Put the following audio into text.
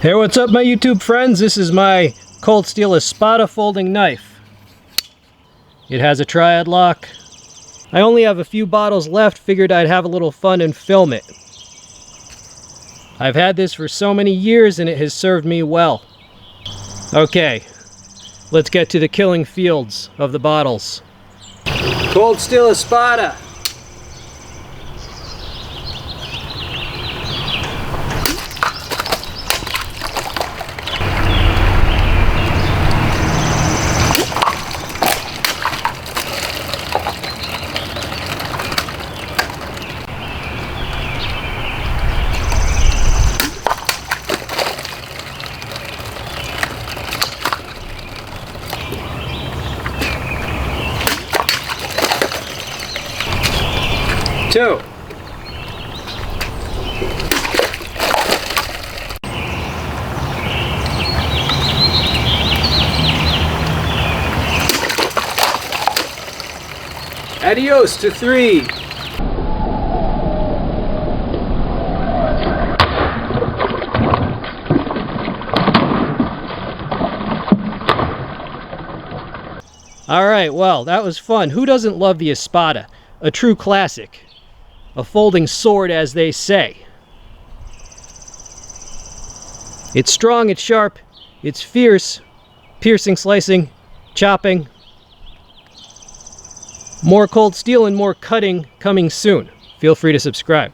Hey, what's up my YouTube friends? This is my cold steel Espada folding knife. It has a triad lock. I only have a few bottles left, figured I'd have a little fun and film it. I've had this for so many years and it has served me well. Okay, let's get to the killing fields of the bottles. Cold steel Espada. Two. Adios to 3. Alright, well, that was fun. Who doesn't love the Espada? A true classic. A folding sword, as they say. It's strong, it's sharp, it's fierce, piercing, slicing, chopping. More cold steel and more cutting coming soon. Feel free to subscribe.